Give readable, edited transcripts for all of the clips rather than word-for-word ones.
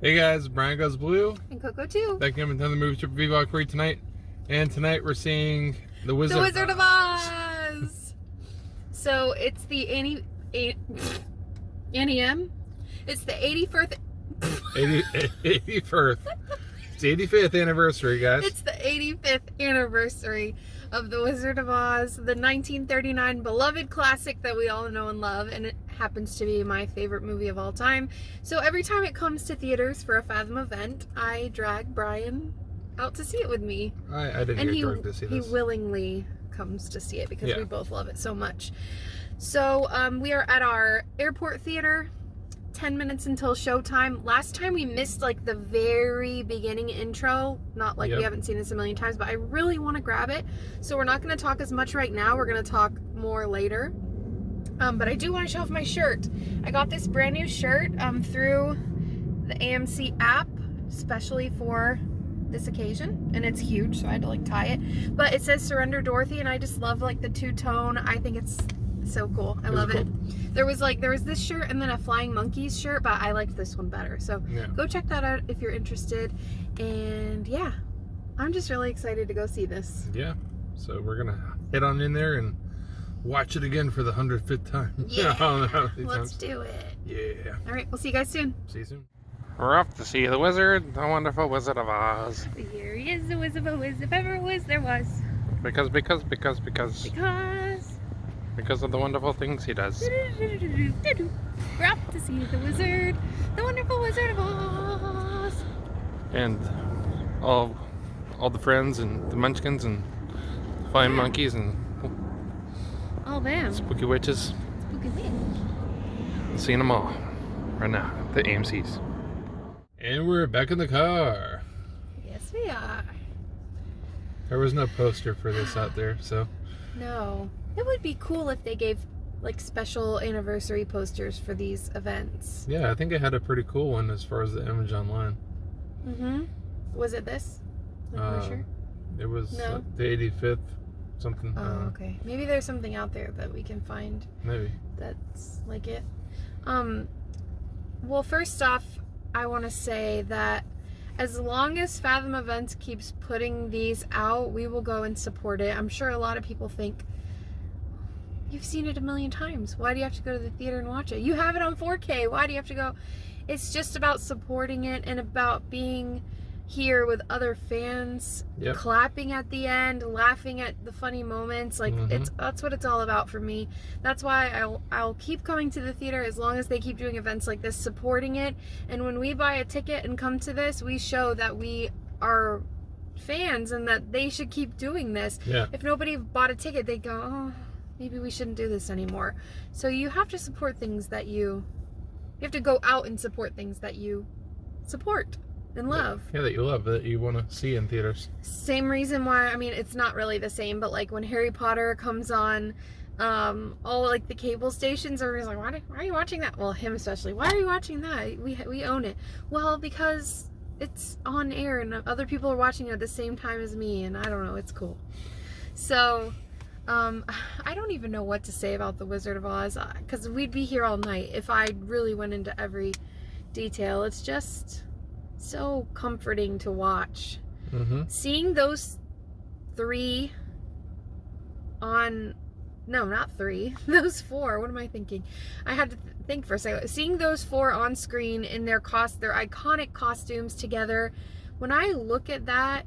Hey guys, Brian Goes Blue. And Coco too. Back in with another movie trip vlog for you tonight. And tonight we're seeing The Wizard of Oz. So it's the NEM. It's the 81st. 81st. It's the 85th anniversary, guys. It's the 85th anniversary of The Wizard of Oz, the 1939 beloved classic that we all know and love, and it happens to be my favorite movie of all time. So every time it comes to theaters for a Fathom event, I drag Brian out to see it with me. I didn't get drugged to see this. He willingly comes to see it because we both love it so much. So we are at our airport theater. 10 minutes until showtime. Last time we missed like the very beginning intro. Not like we haven't seen this a million times, but I really want to grab it. So we're not going to talk as much right now. We're going to talk more later. But I do want to show off my shirt. I got this brand new shirt through the AMC app, especially for this occasion, and it's huge, so I had to like tie it. But it says Surrender Dorothy, and I just love like the two-tone. I think it's so cool. I love it. There was this shirt and then a Flying Monkeys shirt, but I liked this one better. So go check that out if you're interested. And yeah, I'm just really excited to go see this. Yeah. So we're gonna head on in there and watch it again for the 105th time. Yeah. Let's do it. Yeah. All right. We'll see you guys soon. See you soon. We're off to see the wizard, the wonderful Wizard of Oz. Here he is, the Wizard of Oz, if ever was there was. Because of the wonderful things he does. We're off to see the wizard, the wonderful Wizard of Oz. And all the friends and the munchkins and flying monkeys and all them. Spooky witches. Spooky witch. Seeing them all right now at the AMC's. And we're back in the car. Yes, we are. There was no poster for this out there, so. No. It would be cool if they gave like special anniversary posters for these events. Yeah, I think it had a pretty cool one as far as the image online. Was it this? Like sure? It was the 85th something. Oh, okay. Maybe there's something out there that we can find. Maybe. That's like it. Well, first off, I want to say that as long as Fathom Events keeps putting these out, we will go and support it. I'm sure a lot of people think, you've seen it a million times. Why do you have to go to the theater and watch it? You have it on 4K. Why do you have to go? It's just about supporting it and about being here with other fans, clapping at the end, laughing at the funny moments. Like that's what it's all about for me. That's why I'll keep coming to the theater as long as they keep doing events like this, supporting it. And when we buy a ticket and come to this, we show that we are fans and that they should keep doing this. If nobody bought a ticket, they go, oh, maybe we shouldn't do this anymore. So you have to support things that you have to go out and support things that you support and love. Yeah, that you love, that you want to see in theaters. Same reason why, I mean, it's not really the same, but like when Harry Potter comes on, all like the cable stations, everybody's like, why are you watching that? Well, him especially. Why are you watching that? We own it. Well, because it's on air and other people are watching it at the same time as me, and I don't know, it's cool. So I don't even know what to say about The Wizard of Oz, because we'd be here all night if I really went into every detail. It's just so comforting to watch. Seeing those three on, no, not three, those four, what am I thinking? I had to think for a second. Seeing those four on screen in their iconic costumes together, when I look at that,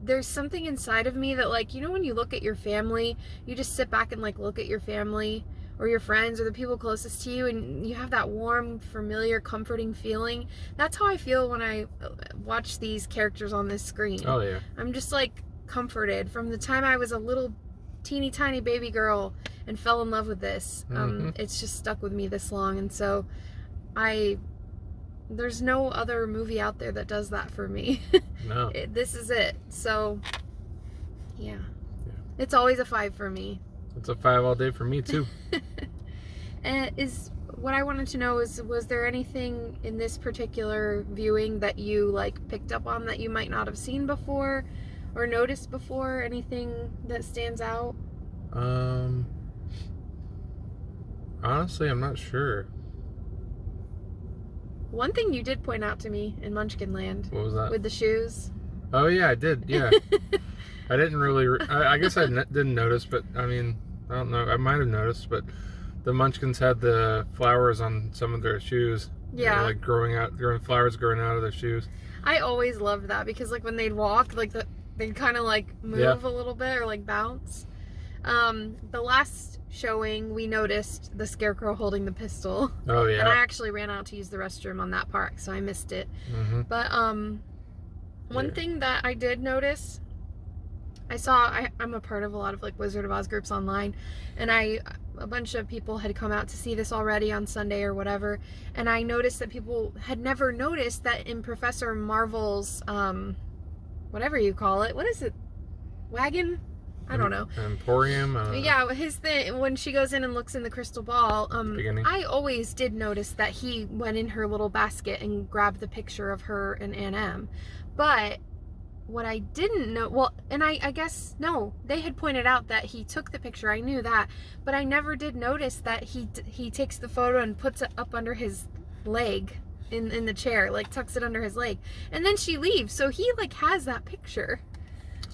there's something inside of me that, like, you know, when you look at your family, you just sit back and like look at your family or your friends or the people closest to you, and you have that warm, familiar, comforting feeling. That's how I feel when I watch these characters on this screen. Oh yeah. I'm just like comforted from the time I was a little teeny tiny baby girl and fell in love with this. It's just stuck with me this long, and so there's no other movie out there that does that for me. No. This is it. So, yeah. It's always a 5 for me. It's a 5 all day for me, too. What I wanted to know is, was there anything in this particular viewing that you, like, picked up on that you might not have seen before or noticed before? Anything that stands out? Honestly, I'm not sure. One thing you did point out to me in Munchkinland. What was that? With the shoes. Oh, yeah, I did. Yeah. I didn't really... I guess I didn't notice, but, I mean, I don't know. I might have noticed, but the Munchkins had the flowers on some of their shoes. Yeah. Like flowers growing out of their shoes. I always loved that because, like, when they'd walk, like, they'd kind of, like, move a little bit or, like, bounce. The last showing, we noticed the Scarecrow holding the pistol. Oh, yeah. And I actually ran out to use the restroom on that park, so I missed it. Mm-hmm. But, one thing that I did notice, I'm a part of a lot of, like, Wizard of Oz groups online, and a bunch of people had come out to see this already on Sunday or whatever, and I noticed that people had never noticed that in Professor Marvel's, whatever you call it, what is it? Wagon? I don't know. Emporium? Yeah, his thing, when she goes in and looks in the crystal ball, Beginning. I always did notice that he went in her little basket and grabbed the picture of her and Aunt Em. But what I didn't know, well, and I guess, no, they had pointed out that he took the picture. I knew that. But I never did notice that he takes the photo and puts it up under his leg in the chair, like tucks it under his leg. And then she leaves. So he, like, has that picture.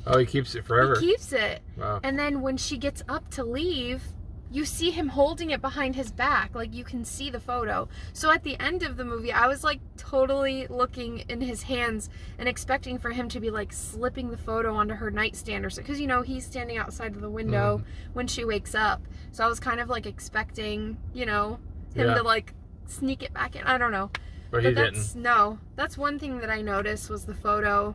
Oh, he keeps it forever. He keeps it. Wow. And then when she gets up to leave, you see him holding it behind his back. Like, you can see the photo. So at the end of the movie, I was, like, totally looking in his hands and expecting for him to be, like, slipping the photo onto her nightstand or so. Because, you know, he's standing outside of the window when she wakes up. So I was kind of, like, expecting, you know, him to, like, sneak it back in. I don't know. But he didn't. No. That's one thing that I noticed was the photo.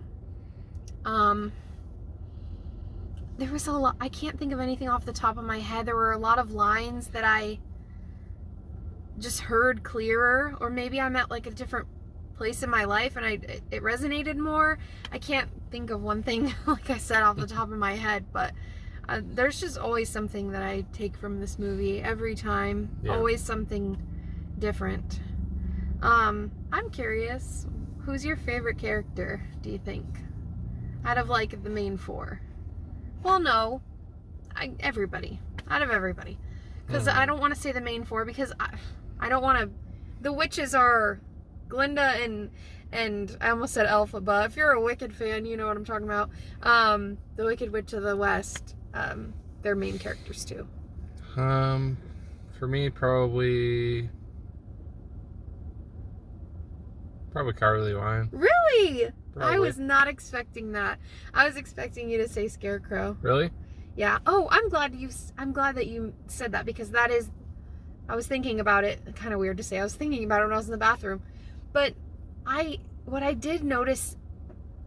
There was a lot, I can't think of anything off the top of my head. There were a lot of lines that I just heard clearer, or maybe I'm at, like, a different place in my life and it resonated more. I can't think of one thing, like I said, off the top of my head, but there's just always something that I take from this movie every time. Yeah. Always something different. I'm curious, who's your favorite character, do you think? Out of, like, the main four? Well, no. Everybody. Out of everybody. Because I don't want to say the main four because I don't want to... The witches are Glinda and I almost said Elphaba. If you're a Wicked fan, you know what I'm talking about. The Wicked Witch of the West. They're main characters too. For me, probably Cowardly Lion. Really? Probably. I was not expecting that. I was expecting you to say Scarecrow. Really? Yeah. Oh, I'm glad that you said that because that is, I was thinking about it. Kind of weird to say. I was thinking about it when I was in the bathroom. But what I did notice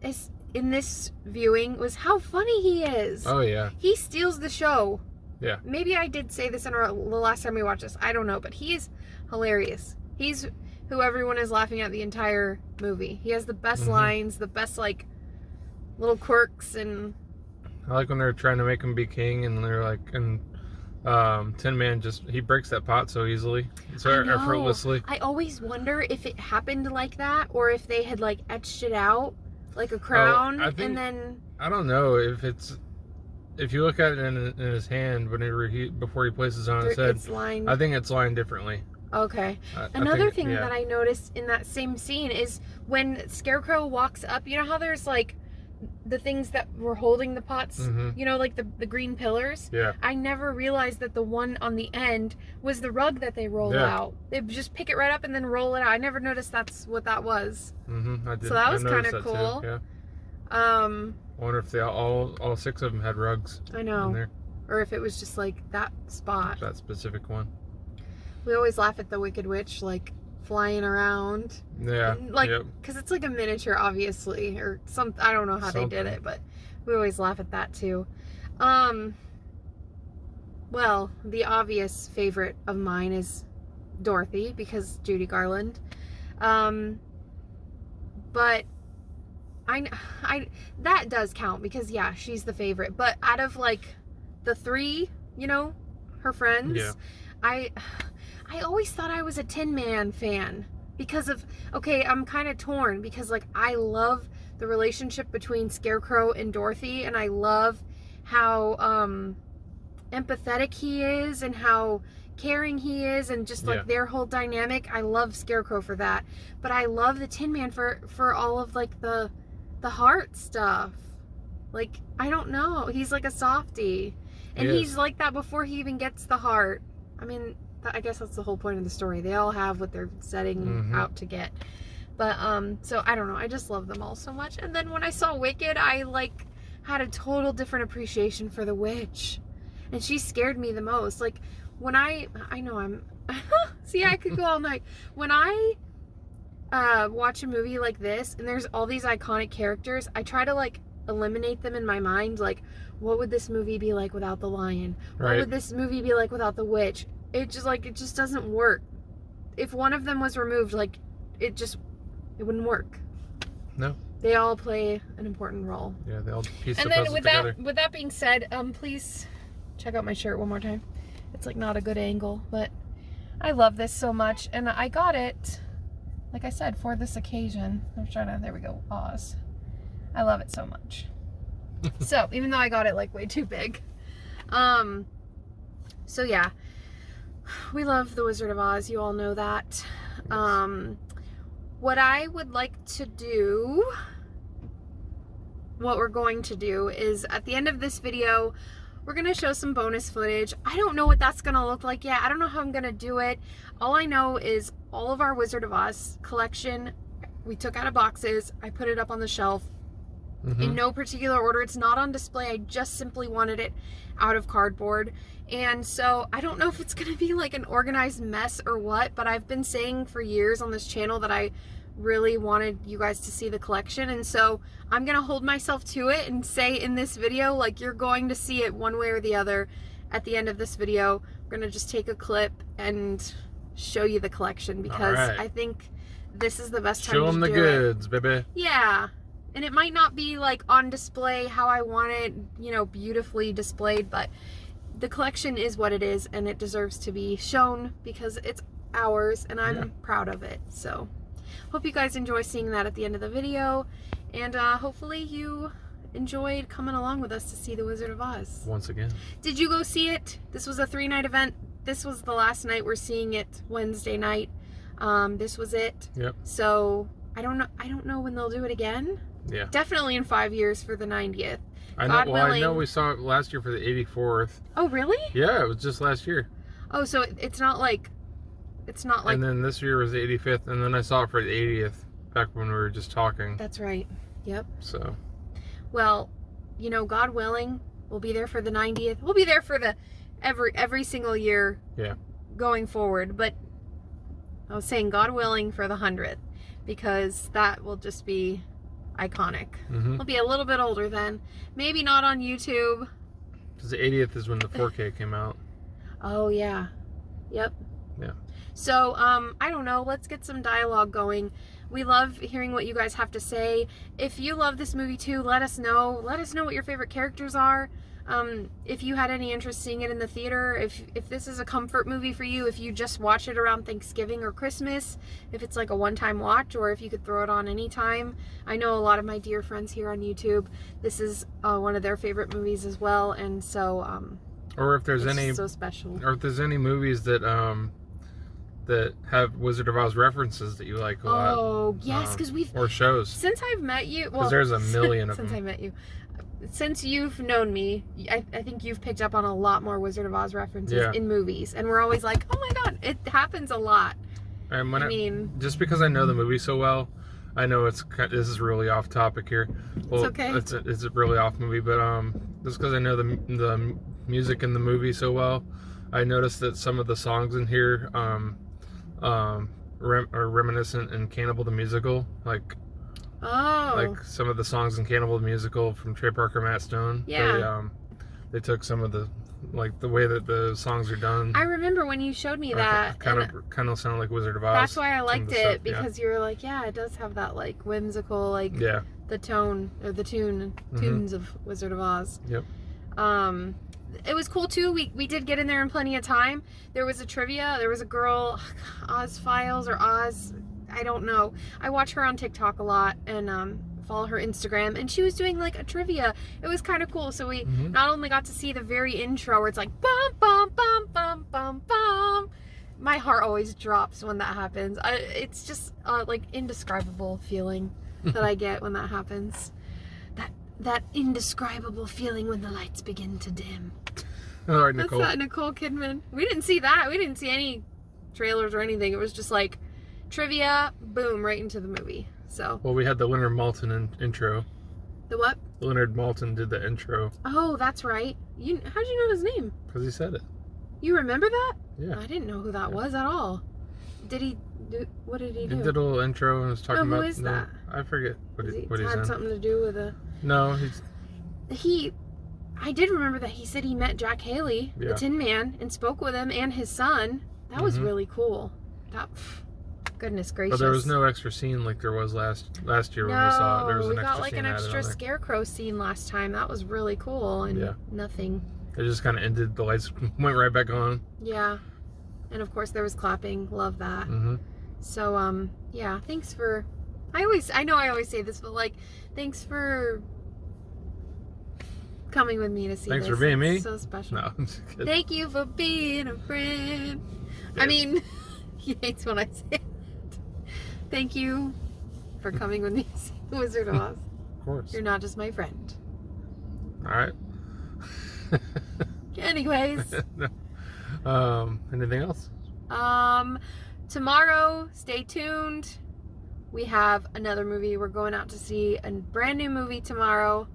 is in this viewing was how funny he is. Oh, yeah. He steals the show. Yeah. Maybe I did say this in the last time we watched this. I don't know, but he is hilarious. He's who everyone is laughing at the entire movie. He has the best lines, the best, like, little quirks, and... I like when they're trying to make him be king, and they're like, and Tin Man he breaks that pot so easily, so effortlessly. I always wonder if it happened like that, or if they had, like, etched it out, like a crown, and then... I don't know if you look at it in his hand before he places it on his head, I think it's lined differently. Okay. Another thing that I noticed in that same scene is when Scarecrow walks up, you know how there's, like, the things that were holding the pots, you know, like the green pillars? Yeah. I never realized that the one on the end was the rug that they roll out. They just pick it right up and then roll it out. I never noticed that's what that was. I did. So that was kind of cool. Too, yeah. I wonder if they all 6 of them had rugs. I know. In there. Or if it was just, like, that spot. That specific one. We always laugh at the Wicked Witch, like, flying around. Yeah. Like, because it's like a miniature, obviously, or some. I don't know how they did it, but we always laugh at that too. Well, the obvious favorite of mine is Dorothy because Judy Garland. But I that does count because yeah, she's the favorite. But out of like the 3, you know, her friends, I always thought I was a Tin Man fan because of, okay, I'm kind of torn because, like, I love the relationship between Scarecrow and Dorothy, and I love how empathetic he is and how caring he is, and just like their whole dynamic. I love Scarecrow for that, but I love the Tin Man for all of like the heart stuff. Like, I don't know, he's like a softie, and he's like that before he even gets the heart. I mean, I guess that's the whole point of the story. They all have what they're setting out to get. But so I don't know, I just love them all so much. And then when I saw Wicked, I like had a total different appreciation for the witch, and she scared me the most. Like, when I know I'm see, I could go all night. When I watch a movie like this and there's all these iconic characters, I try to like eliminate them in my mind. Like, what would this movie be like without the lion? What would this movie be like without the witch? It just doesn't work. If one of them was removed, like, it wouldn't work. No. They all play an important role. Yeah, they all piece the puzzle together. And then with that being said, please check out my shirt one more time. It's like not a good angle, but I love this so much, and I got it, like I said, for this occasion. I'm trying to, there we go, Oz. I love it so much. So, even though I got it like way too big. So yeah, we love The Wizard of Oz, you all know that. What I would like to do, what we're going to do is at the end of this video, we're going to show some bonus footage. I don't know what that's going to look like yet. I don't know how I'm going to do it. All I know is all of our Wizard of Oz collection, we took out of boxes. I put it up on the shelf in no particular order. It's not on display. I just simply wanted it out of cardboard. And so I don't know if it's going to be like an organized mess or what, but I've been saying for years on this channel that I really wanted you guys to see the collection, and so I'm gonna hold myself to it and say in this video, like, you're going to see it one way or the other at the end of this video. We're gonna just take a clip and show you the collection, because I think this is the best time to do it. Show them the goods, baby. Yeah, and it might not be like on display how I want it, you know, beautifully displayed, but the collection is what it is, and it deserves to be shown because it's ours, and I'm proud of it. So hope you guys enjoy seeing that at the end of the video, and hopefully you enjoyed coming along with us to see The Wizard of Oz. Once again. Did you go see it? This was a 3-night event. This was the last night. We're seeing it Wednesday night. This was it. Yep. So I don't know when they'll do it again. Yeah. Definitely in 5 years for the 90th. I know. Well, I know we saw it last year for the 84th. Oh, really? Yeah, it was just last year. Oh, so it's not like. And then this year was the 85th, and then I saw it for the 80th, back when we were just talking. That's right. Yep. So. Well, you know, God willing, we'll be there for the 90th. We'll be there for the every single year. Yeah. Going forward, but I was saying God willing for the 100th, because that will just be iconic. We'll be a little bit older then. Maybe not on YouTube. Because the 80th is when the 4K came out. Oh yeah. Yep. Yeah. So, I don't know, let's get some dialogue going. We love hearing what you guys have to say. If you love this movie too, let us know. Let us know what your favorite characters are. If you had any interest seeing it in the theater, if this is a comfort movie for you, if you just watch it around Thanksgiving or Christmas, if it's like a one-time watch, or if you could throw it on anytime. I know a lot of my dear friends here on YouTube, this is one of their favorite movies as well, and so, or if there's any, so special. Or if there's any movies that, that have Wizard of Oz references that you like a lot. Oh, yes, because we've... Or shows. Since I've met you... Because there's a million of them. Since I met you. Since you've known me, I think you've picked up on a lot more Wizard of Oz references in movies. And we're always like, oh my god, it happens a lot. And when I mean... Just because I know the movie so well, I know this is really off topic here. Well, it's okay. It's a really off movie, but just because I know the music in the movie so well, I noticed that some of the songs in here are reminiscent in Cannibal the Musical, like some of the songs in Cannibal the Musical from Trey Parker, Matt Stone. Yeah. They took some of the, like, the way that the songs are done. I remember when you showed me that. Kind of sounded like Wizard of Oz. That's why I liked it, because you were like, yeah, it does have that like whimsical, like the tone or the tunes of Wizard of Oz. Yep. It was cool too. We did get in there in plenty of time. There was a trivia. There was a girl, Oz Files or Oz, I don't know. I watch her on TikTok a lot, and follow her Instagram, and she was doing like a trivia. It was kind of cool. So we not only got to see the very intro where it's like bum bum bum bum bum bum. My heart always drops when that happens. It's just like indescribable feeling that I get when that happens. That indescribable feeling when the lights begin to dim. All right, Nicole. That's that Nicole Kidman. We didn't see that. We didn't see any trailers or anything. It was just like trivia, boom, right into the movie. So. Well, we had the Leonard Maltin intro. The what? Leonard Maltin did the intro. Oh, that's right. How'd you know his name? Because he said it. You remember that? Yeah. I didn't know who that was at all. What did he do? He did a little intro and was talking about. Who is that? I forget what he's had in. something to do with a. No, I did remember that he said he met Jack Haley, the Tin Man, and spoke with him and his son. That was really cool. Goodness gracious. But there was no extra scene like there was last year when we saw it. There was an extra scene. We got like an extra scarecrow scene last time. That was really cool, and nothing. It just kind of ended. The lights went right back on. Yeah, and of course there was clapping. Love that. So yeah, thanks for. I know I always say this, but like, thanks for coming with me to see Thanks this. for being me. So special. No, I'm just kidding. Thank you for being a friend. Yeah. I mean, he hates when I say it. Thank you for coming with me to see The Wizard of Oz. Of course. You're not just my friend. All right. Anyways. Anything else? Tomorrow, stay tuned. We have another movie. We're going out to see a brand new movie tomorrow.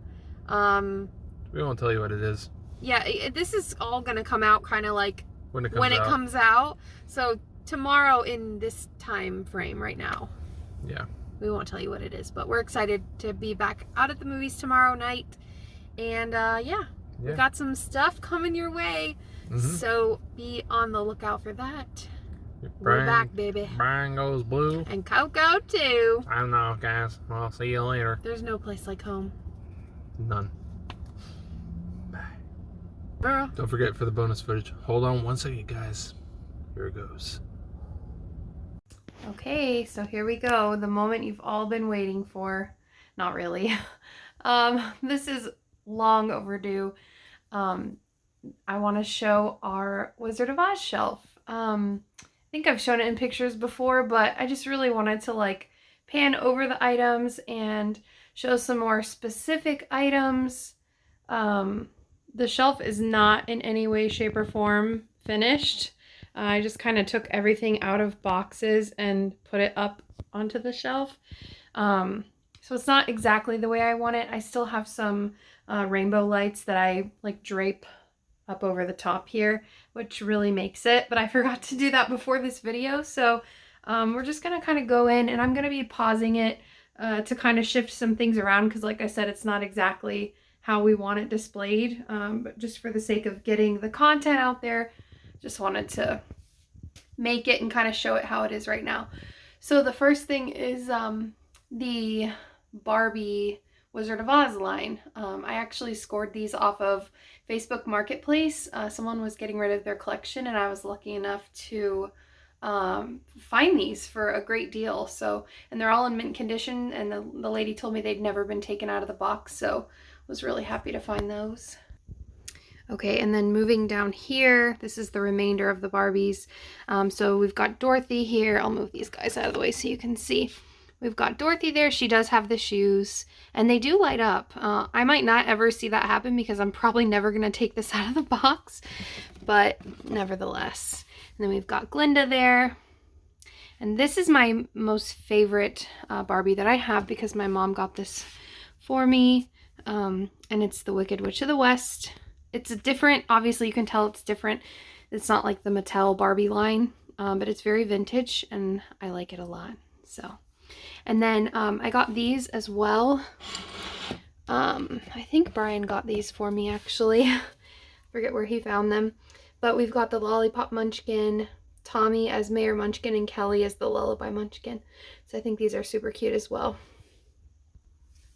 We won't tell you what it is. Yeah, this is all going to come out kind of like when it comes out. So tomorrow in this time frame right now. Yeah. We won't tell you what it is, but we're excited to be back out at the movies tomorrow night. And we got some stuff coming your way. So be on the lookout for that. We're back, baby. briangoesblu. And Coco too. I don't know, guys. I'll see you later. There's no place like home. None. Bye. Girl. Don't forget for the bonus footage. Hold on one second, guys. Here it goes. Okay, so here we go. The moment you've all been waiting for. Not really. This is long overdue. I want to show our Wizard of Oz shelf. I think I've shown it in pictures before, but I just really wanted to like pan over the items and show some more specific items. The shelf is not in any way, shape, or form finished. I just kind of took everything out of boxes and put it up onto the shelf. So it's not exactly the way I want it. I still have some rainbow lights that I like drape up over the top here, which really makes it, but I forgot to do that before this video. So we're just gonna kind of go in, and I'm gonna be pausing it to kind of shift some things around, because like I said, it's not exactly how we want it displayed, but just for the sake of getting the content out there, just wanted to make it and kind of show it how it is right now. So the first thing is the Barbie Wizard of Oz line. I actually scored these off of Facebook Marketplace. Someone was getting rid of their collection, and I was lucky enough to find these for a great deal. So, and they're all in mint condition, and the lady told me they'd never been taken out of the box, so was really happy to find those. Okay, and then moving down here, this is the remainder of the Barbies. So we've got Dorothy here. I'll move these guys out of the way so you can see. We've got Dorothy there. She does have the shoes, and they do light up. I might not ever see that happen because I'm probably never going to take this out of the box, but nevertheless. And then we've got Glinda there. And this is my most favorite Barbie that I have because my mom got this for me. And it's the Wicked Witch of the West. It's a different, obviously you can tell it's different. It's not like the Mattel Barbie line, but it's very vintage and I like it a lot. So, and then I got these as well. I think Brian got these for me actually. Forget where he found them. But we've got the Lollipop Munchkin, Tommy as Mayor Munchkin, and Kelly as the Lullaby Munchkin. So I think these are super cute as well.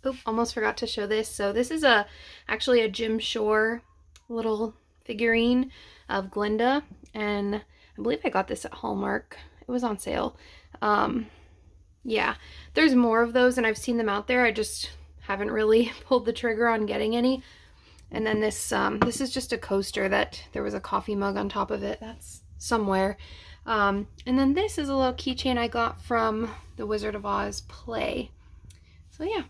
Oop, almost forgot to show this. So this is actually a Jim Shore little figurine of Glinda, and I believe I got this at Hallmark. It was on sale. Yeah, there's more of those and I've seen them out there. I just haven't really pulled the trigger on getting any. And then this is just a coaster that there was a coffee mug on top of it. That's somewhere. And then this is a little keychain I got from the Wizard of Oz play. So yeah.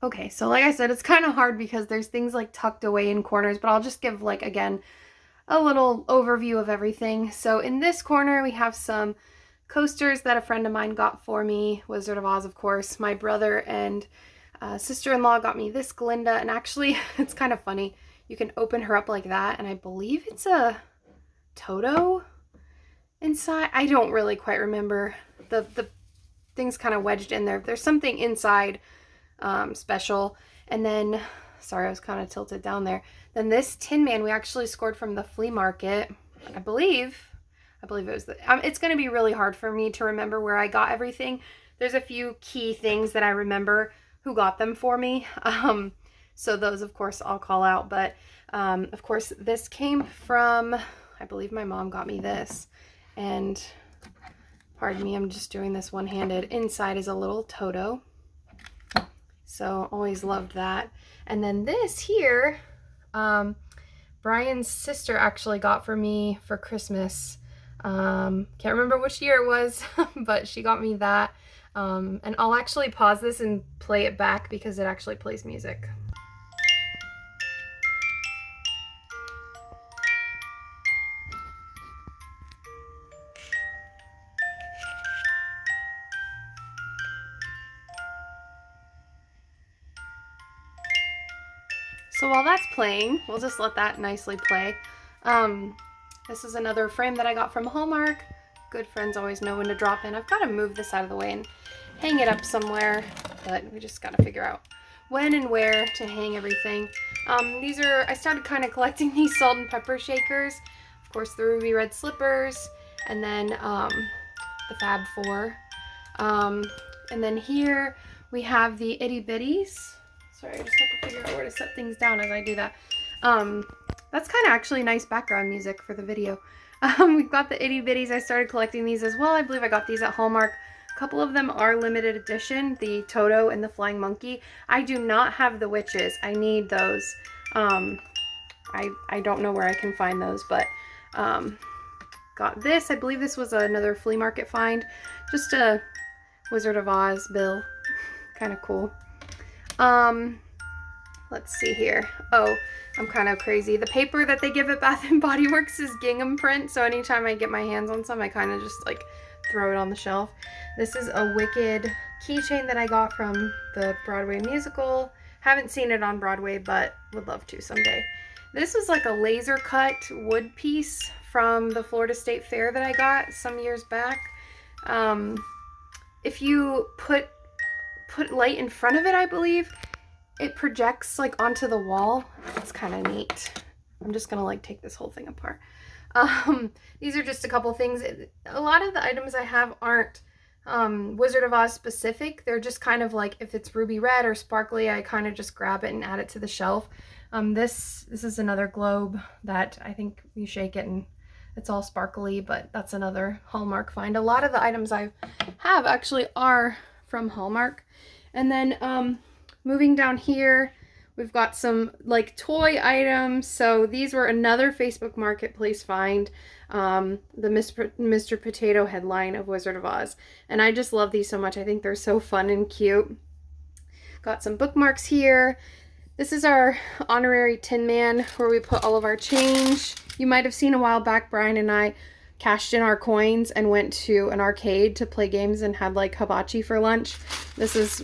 Okay, so like I said, it's kind of hard because there's things like tucked away in corners, but I'll just give like, again, a little overview of everything. So in this corner, we have some coasters that a friend of mine got for me. Wizard of Oz, of course. My brother and sister-in-law got me this Glinda, and actually, it's kind of funny. You can open her up like that, and I believe it's a Toto inside. I don't really quite remember. The thing's kind of wedged in there. There's something inside special. And then, sorry, I was kind of tilted down there. Then this Tin Man we actually scored from the flea market. I believe it was it's going to be really hard for me to remember where I got everything. There's a few key things that I remember who got them for me. So those, of course, I'll call out. But, of course, this came from, I believe my mom got me this. And, pardon me, I'm just doing this one-handed. Inside is a little Toto. So, always loved that. And then this here, Brian's sister actually got for me for Christmas. Can't remember which year it was, but she got me that. And I'll actually pause this and play it back because it actually plays music. So while that's playing, we'll just let that nicely play. This is another frame that I got from Hallmark. Good friends always know when to drop in. I've got to move this out of the way and hang it up somewhere, but we just got to figure out when and where to hang everything. I started kind of collecting these salt and pepper shakers. Of course, the ruby red slippers, and then the Fab Four. And then here we have the itty bitties. Sorry, I just have to figure out where to set things down as I do that. That's kind of actually nice background music for the video. We've got the itty bitties. I started collecting these as well. I believe I got these at Hallmark. A couple of them are limited edition, the Toto and the Flying Monkey. I do not have the witches. I need those. I don't know where I can find those, but got this. I believe this was another flea market find. Just a Wizard of Oz bill. Kind of cool. Let's see here. Oh, I'm kind of crazy. The paper that they give at Bath & Body Works is gingham print, so anytime I get my hands on some, I kind of just like throw it on the shelf. This is a Wicked keychain that I got from the Broadway musical. Haven't seen it on Broadway, but would love to someday. This was like a laser cut wood piece from the Florida State Fair that I got some years back. If you put light in front of it, I believe, it projects like onto the wall. It's kind of neat. I'm just gonna like take this whole thing apart. These are just a couple things. A lot of the items I have aren't Wizard of Oz specific. They're just kind of like, if it's ruby red or sparkly, I kind of just grab it and add it to the shelf. This is another globe that I think you shake it and it's all sparkly, but that's another Hallmark find. A lot of the items I have actually are from Hallmark. And then moving down here, we've got some like toy items. So these were another Facebook Marketplace find. The Mr. Potato headline of Wizard of Oz. And I just love these so much. I think they're so fun and cute. Got some bookmarks here. This is our honorary Tin Man where we put all of our change. You might have seen a while back, Brian and I cashed in our coins and went to an arcade to play games and had like hibachi for lunch.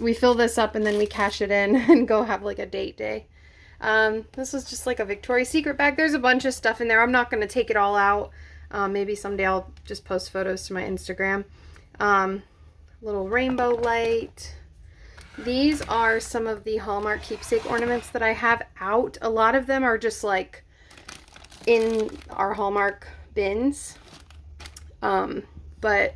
We fill this up and then we cash it in and go have like a date day. This was just like a Victoria's Secret bag. There's a bunch of stuff in there. I'm not going to take it all out. Maybe someday I'll just post photos to my Instagram. Little rainbow light. These are some of the Hallmark keepsake ornaments that I have out. A lot of them are just like in our Hallmark bins. But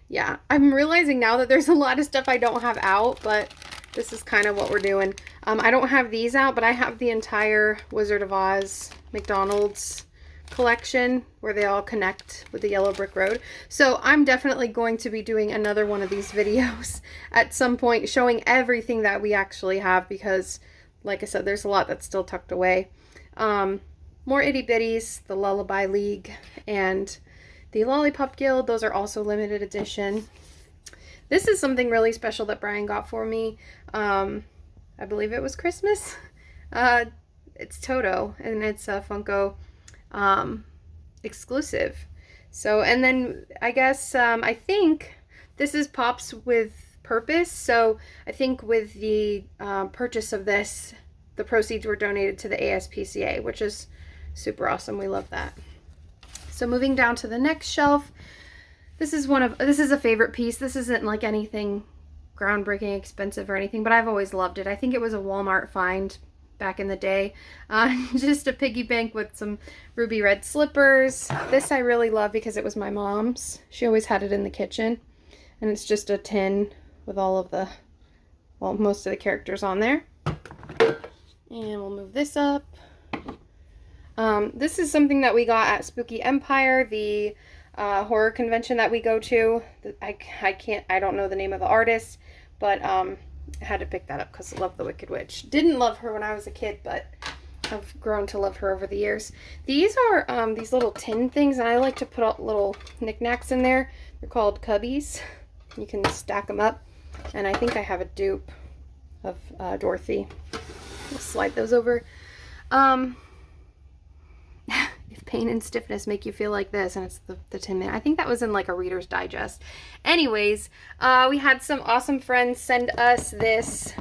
yeah, I'm realizing now that there's a lot of stuff I don't have out, but this is kind of what we're doing. I don't have these out, but I have the entire Wizard of Oz McDonald's collection where they all connect with the yellow brick road. So I'm definitely going to be doing another one of these videos at some point showing everything that we actually have, because like I said, there's a lot that's still tucked away. More itty bitties, the Lullaby League and the Lollipop Guild, those are also limited edition. This is something really special that Brian got for me. I believe it was Christmas. It's Toto, and it's a Funko exclusive. So, and then I guess I think this is Pops with Purpose. So I think with the purchase of this, the proceeds were donated to the ASPCA, which is super awesome. We love that. So moving down to the next shelf, this is a favorite piece. This isn't like anything groundbreaking expensive or anything, but I've always loved it. I think it was a Walmart find back in the day. Just a piggy bank with some ruby red slippers. This I really love because it was my mom's. She always had it in the kitchen, and it's just a tin with all of the, well, most of the characters on there. And we'll move this up. This is something that we got at Spooky Empire, the horror convention that we go to. I don't know the name of the artist, but I had to pick that up because I love the Wicked Witch. Didn't love her when I was a kid, but I've grown to love her over the years. These are these little tin things, and I like to put little knickknacks in there. They're called cubbies. You can stack them up, and I think I have a dupe of Dorothy. We'll slide those over. If pain and stiffness make you feel like this, and it's the Tin Man. I think that was in like a Reader's Digest. Anyways, we had some awesome friends send us this.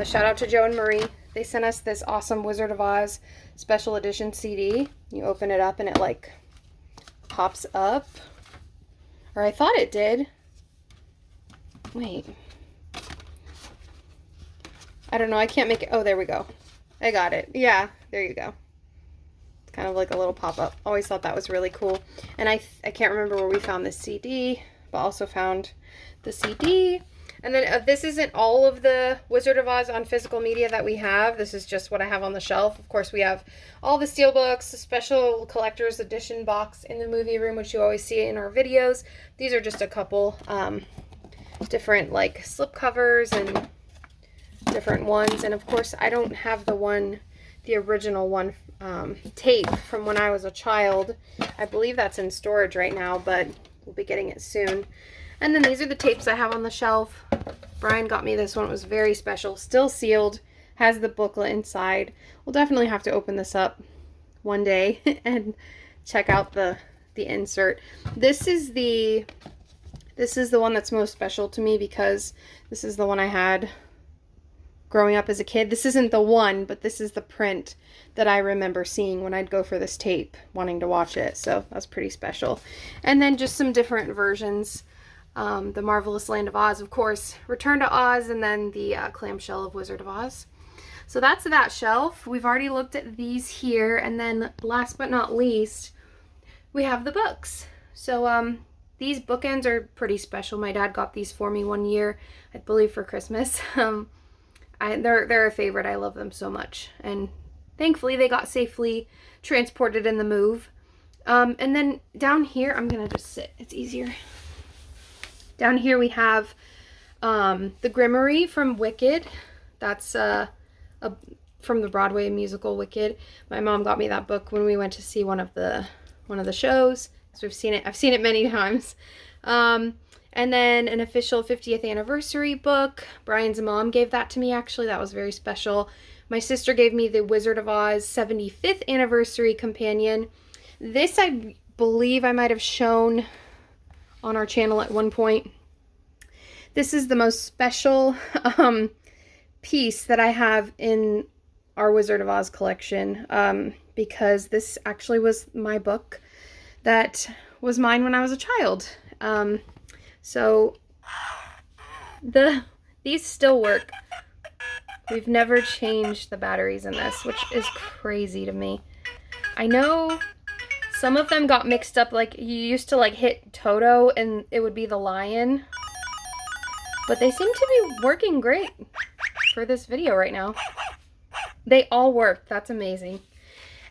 Shout out to Joe and Marie. They sent us this awesome Wizard of Oz special edition CD. You open it up and it like pops up. Or I thought it did. Wait. I don't know. I can't make it. Oh, there we go. I got it. Yeah, there you go. Kind of like a little pop-up. Always thought that was really cool. And I can't remember where we found this CD, but also found the CD. And then this isn't all of the Wizard of Oz on physical media that we have. This is just what I have on the shelf. Of course, we have all the steelbooks, the special collector's edition box in the movie room, which you always see in our videos. These are just a couple different like slip covers and different ones. And of course, I don't have the original one tape from when I was a child. I believe that's in storage right now, but we'll be getting it soon. And then these are the tapes I have on the shelf. Brian got me this one. It was very special. Still sealed. Has the booklet inside. We'll definitely have to open this up one day and check out the insert. This is the one that's most special to me because this is the one I had growing up as a kid. This isn't the one, but this is the print that I remember seeing when I'd go for this tape, wanting to watch it. So that's pretty special. And then just some different versions. The Marvelous Land of Oz, of course, Return to Oz, and then the clamshell of Wizard of Oz. So that's that shelf. We've already looked at these here. And then last but not least, we have the books. So these bookends are pretty special. My dad got these for me one year, I believe for Christmas. They're a favorite. I love them so much. And thankfully they got safely transported in the move. And then down here, I'm going to just sit. It's easier. Down here we have the Grimoire from Wicked. That's from the Broadway musical Wicked. My mom got me that book when we went to see one of the shows. So I've seen it many times. And then an official 50th anniversary book. Brian's mom gave that to me, actually. That was very special. My sister gave me the Wizard of Oz 75th anniversary companion. This, I believe I might have shown on our channel at one point. This is the most special piece that I have in our Wizard of Oz collection because this actually was my book that was mine when I was a child. So these still work. We've never changed the batteries in this, which is crazy to me. I know some of them got mixed up, like you used to like hit Toto and it would be the lion. But they seem to be working great for this video right now. They all work. That's amazing.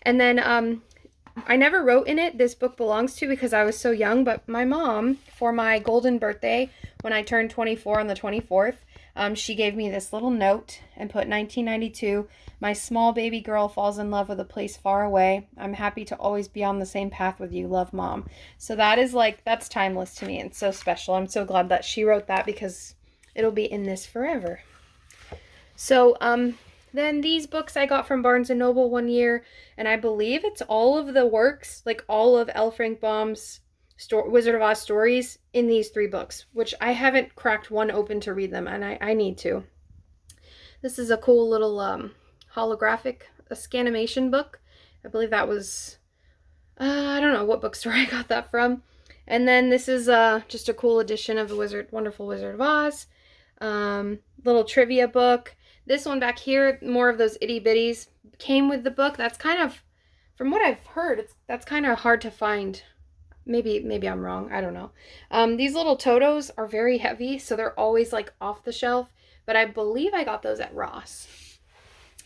And then I never wrote in it this book belongs to because I was so young, but my mom, for my golden birthday, when I turned 24 on the 24th, she gave me this little note and put 1992, my small baby girl falls in love with a place far away. I'm happy to always be on the same path with you. Love, Mom. So that is like, that's timeless to me and so special. I'm so glad that she wrote that because it'll be in this forever. So, then these books I got from Barnes & Noble one year, and I believe it's all of the works, like all of L. Frank Baum's Wizard of Oz stories in these 3 books, which I haven't cracked one open to read them, and I need to. This is a cool little holographic scanimation book. I believe that was, I don't know what bookstore I got that from. And then this is just a cool edition of the Wonderful Wizard of Oz. Little trivia book. This one back here, more of those itty bitties, came with the book. That's kind of, from what I've heard, that's kind of hard to find. Maybe I'm wrong. I don't know. These little Totos are very heavy, so they're always like off the shelf. But I believe I got those at Ross.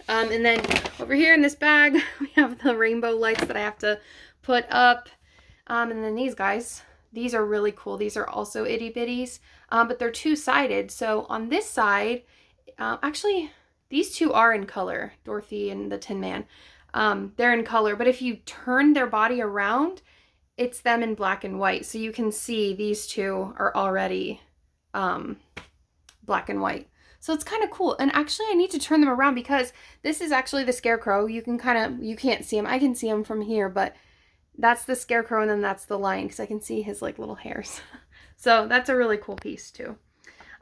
And then over here in this bag, we have the rainbow lights that I have to put up. And then these guys, these are really cool. These are also itty bitties, but they're 2-sided. So on this side, actually, these 2 are in color, Dorothy and the Tin Man. They're in color, but if you turn their body around, it's them in black and white. So you can see these 2 are already black and white. So it's kind of cool. And actually, I need to turn them around because this is actually the Scarecrow. You can't see him. I can see him from here, but that's the Scarecrow, and then that's the Lion because I can see his like little hairs. So that's a really cool piece too.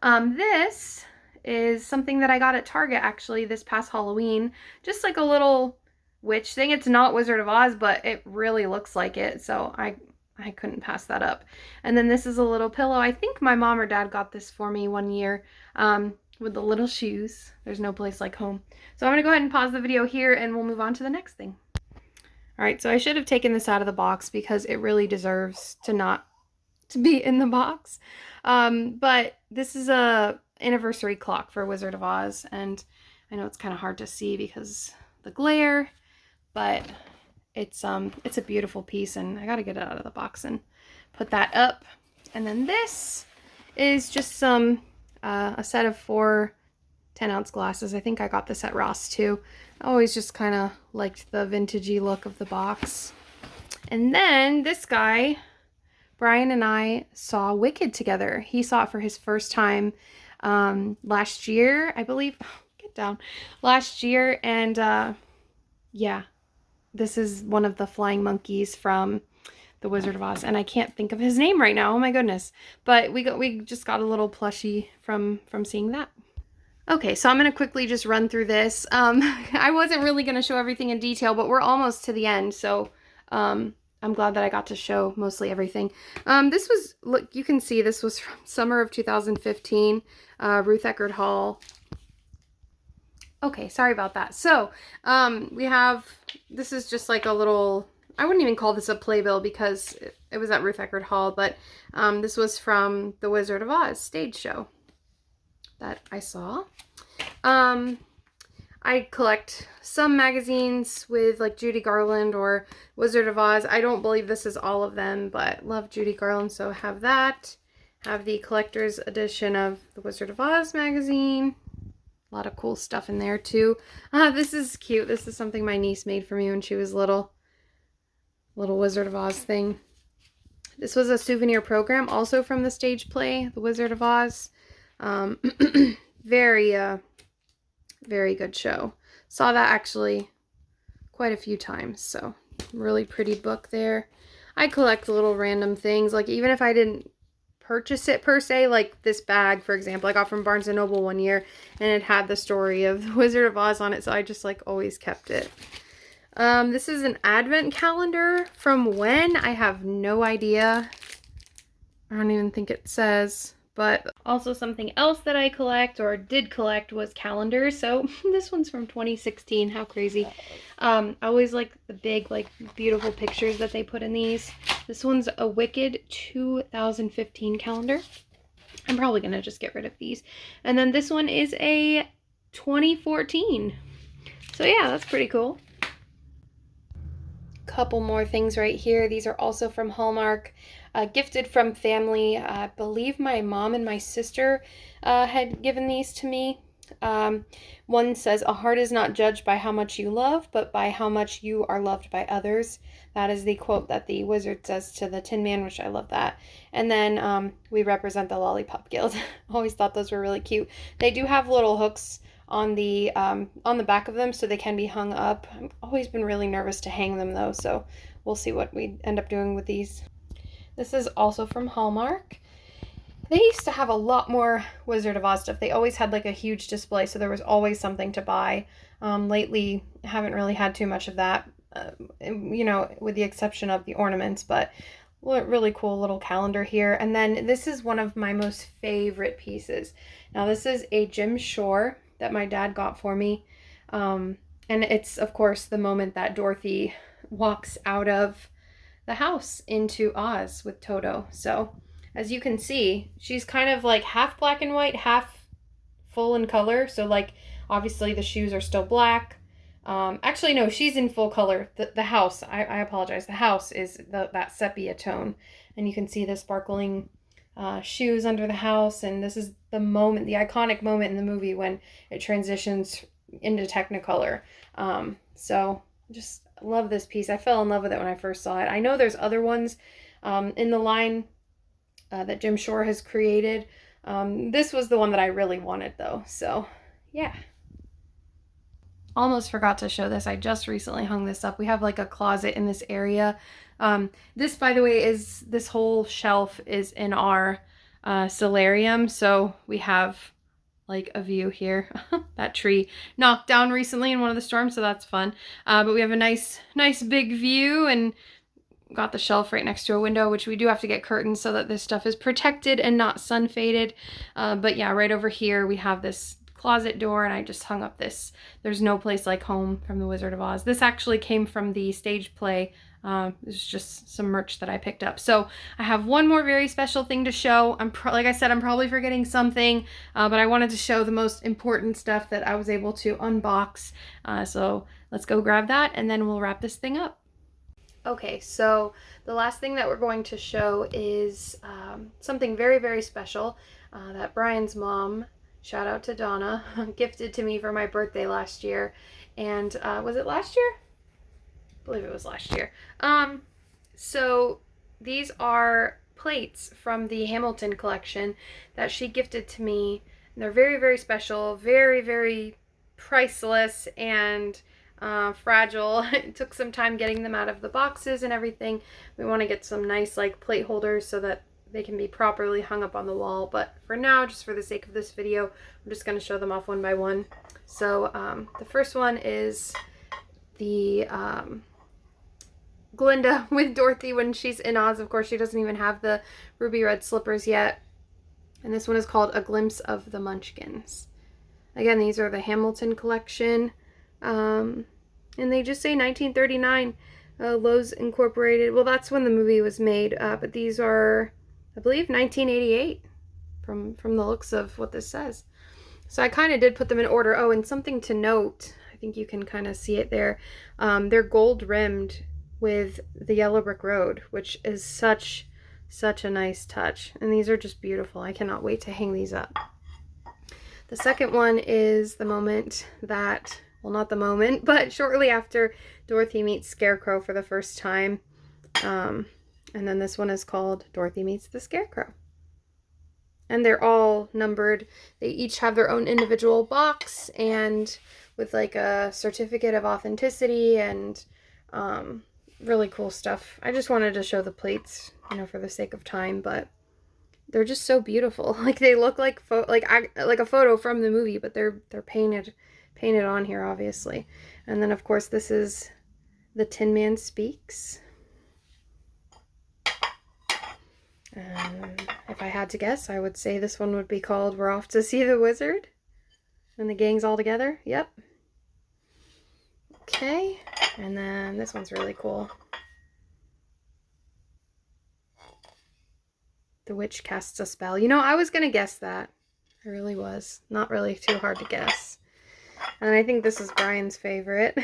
This is something that I got at Target actually this past Halloween. Just like a little witch thing. It's not Wizard of Oz, but it really looks like it. So I couldn't pass that up. And then this is a little pillow. I think my mom or dad got this for me one year with the little shoes. There's no place like home. So I'm going to go ahead and pause the video here and we'll move on to the next thing. All right, so I should have taken this out of the box because it really deserves to be in the box. But this is a anniversary clock for Wizard of Oz, and I know it's kind of hard to see because the glare, but it's a beautiful piece, and I got to get it out of the box and put that up. And then this is just some a set of 4 10-ounce glasses. I think I got this at Ross too. I always just kind of liked the vintagey look of the box. And then this guy, Brian and I saw Wicked together. He saw it for his first time last year, I believe. Get down. Last year, and yeah, this is one of the flying monkeys from the Wizard of Oz, and I can't think of his name right now. Oh my goodness! But we just got a little plushie from seeing that. Okay, so I'm going to quickly just run through this. I wasn't really going to show everything in detail, but we're almost to the end, so I'm glad that I got to show mostly everything. This was, look, you can see this was from summer of 2015, Ruth Eckerd Hall. Okay, sorry about that. So, we have, this is just like a little, I wouldn't even call this a playbill because it was at Ruth Eckerd Hall, but this was from the Wizard of Oz stage show that I saw. I collect some magazines with like Judy Garland or Wizard of Oz. I don't believe this is all of them, but love Judy Garland, so have that. Have the collector's edition of the Wizard of Oz magazine. A lot of cool stuff in there too. This is cute. This is something my niece made for me when she was little. Little Wizard of Oz thing. This was a souvenir program also from the stage play, The Wizard of Oz. Very good show. Saw that actually quite a few times, so really pretty book there. I collect little random things, like even if I didn't purchase it per se, like this bag, for example, I got from Barnes & Noble one year, and it had the story of the Wizard of Oz on it, so I just like always kept it. This is an advent calendar. From when? I have no idea. I don't even think it says. But also something else that I collect, or did collect, was calendars. So this one's from 2016. How crazy. I always like the big, like, beautiful pictures that they put in these. This one's a Wicked 2015 calendar. I'm probably going to just get rid of these. And then this one is a 2014. So yeah, that's pretty cool. couple more things right here. These are also from Hallmark, gifted from family. I believe my mom and my sister had given these to me. One says, "A heart is not judged by how much you love, but by how much you are loved by others." That is the quote that the wizard says to the Tin Man, which I love that. And then we represent the Lollipop Guild. Always thought those were really cute. They do have little hooks on the back of them, so they can be hung up. I've always been really nervous to hang them though, so we'll see what we end up doing with these. This is also from Hallmark. They used to have a lot more Wizard of Oz stuff. They always had like a huge display, so there was always something to buy. Lately, haven't really had too much of that, you know, with the exception of the ornaments, but really cool little calendar here. And then this is one of my most favorite pieces. Now this is a Jim Shore that my dad got for me. And it's, of course, the moment that Dorothy walks out of the house into Oz with Toto. So as you can see, she's kind of like half black and white, half full in color. So like, obviously the shoes are still black. Actually, no, she's in full color. The house, I apologize. The house is that sepia tone. And you can see the sparkling shoes under the house. And this is the moment, the iconic moment in the movie when it transitions into Technicolor. So just love this piece. I fell in love with it when I first saw it. I know there's other ones in the line that Jim Shore has created. This was the one that I really wanted though. So yeah. Almost forgot to show this. I just recently hung this up. We have like a closet in this area. This, by the way, this whole shelf is in our solarium. So we have like a view here. That tree knocked down recently in one of the storms, so that's fun. But we have a nice big view, and got the shelf right next to a window, which we do have to get curtains so that this stuff is protected and not sun faded. But yeah, right over here we have this closet door, and I just hung up this "There's No Place Like Home" from The Wizard of Oz. This actually came from the stage play. It's just some merch that I picked up. So I have one more very special thing to show. Like I said, I'm probably forgetting something, but I wanted to show the most important stuff that I was able to unbox. So let's go grab that, and then we'll wrap this thing up. Okay, so the last thing that we're going to show is something very, very special that Brian's mom, shout out to Donna, gifted to me for my birthday last year. And was it last year? I believe it was last year. So these are plates from the Hamilton collection that she gifted to me. And they're very, very special, very, very priceless, and fragile. It took some time getting them out of the boxes and everything. We want to get some nice like plate holders so that they can be properly hung up on the wall. But for now, just for the sake of this video, I'm just going to show them off one by one. So the first one is the Glinda with Dorothy when she's in Oz. Of course, she doesn't even have the ruby red slippers yet. And this one is called A Glimpse of the Munchkins. Again, these are the Hamilton collection. And they just say 1939, Lowe's Incorporated. Well, that's when the movie was made, but these are, I believe, 1988 from the looks of what this says. So I kind of did put them in order. Oh, and something to note, I think you can kind of see it there. They're gold rimmed with the Yellow Brick Road, which is such a nice touch. And these are just beautiful. I cannot wait to hang these up. The second one is the moment that, well, not the moment, but shortly after Dorothy meets Scarecrow for the first time. And then this one is called Dorothy Meets the Scarecrow. And they're all numbered. They each have their own individual box, and with like a certificate of authenticity and really cool stuff. I just wanted to show the plates, you know, for the sake of time, but they're just so beautiful. Like they look like a photo from the movie, but they're painted on here, obviously. And then of course this is The Tin Man Speaks. And if I had to guess, I would say this one would be called We're Off to See the Wizard. And the gang's all together. Yep. Okay. And then this one's really cool. The Witch Casts a Spell. You know, I was going to guess that. I really was. Not really too hard to guess. And I think this is Brian's favorite.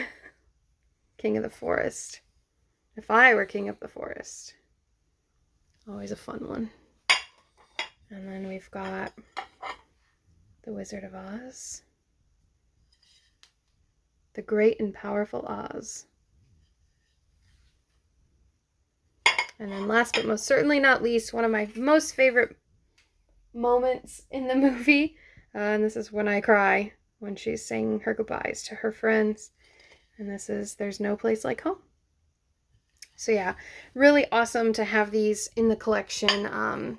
King of the Forest. If I Were King of the Forest. Always a fun one. And then we've got The Wizard of Oz. The Great and Powerful Oz. And then last but most certainly not least, one of my most favorite moments in the movie, and this is when I cry, when she's saying her goodbyes to her friends. And this is There's No Place Like Home. So yeah, really awesome to have these in the collection. I've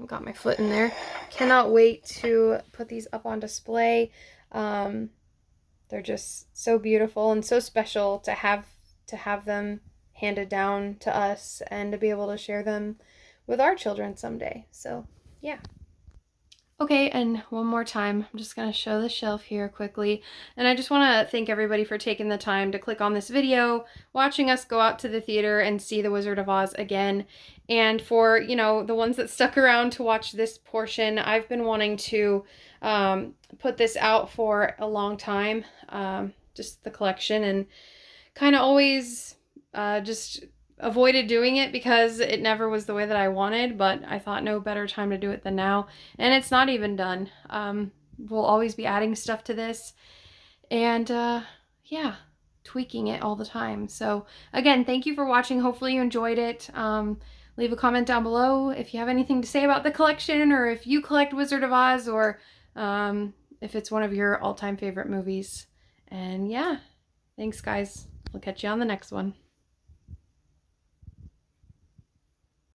got my foot in there. Cannot wait to put these up on display. They're just so beautiful and so special to have them handed down to us and to be able to share them with our children someday. So yeah. Okay, and one more time, I'm just going to show the shelf here quickly. And I just want to thank everybody for taking the time to click on this video, watching us go out to the theater and see The Wizard of Oz again. And for, you know, the ones that stuck around to watch this portion, I've been wanting to put this out for a long time, just the collection, and kind of always just avoided doing it because it never was the way that I wanted, but I thought no better time to do it than now. And it's not even done. We'll always be adding stuff to this and yeah, tweaking it all the time. So again, thank you for watching. Hopefully you enjoyed it. Leave a comment down below if you have anything to say about the collection, or if you collect Wizard of Oz, or if it's one of your all-time favorite movies. And yeah, thanks guys. I'll catch you on the next one.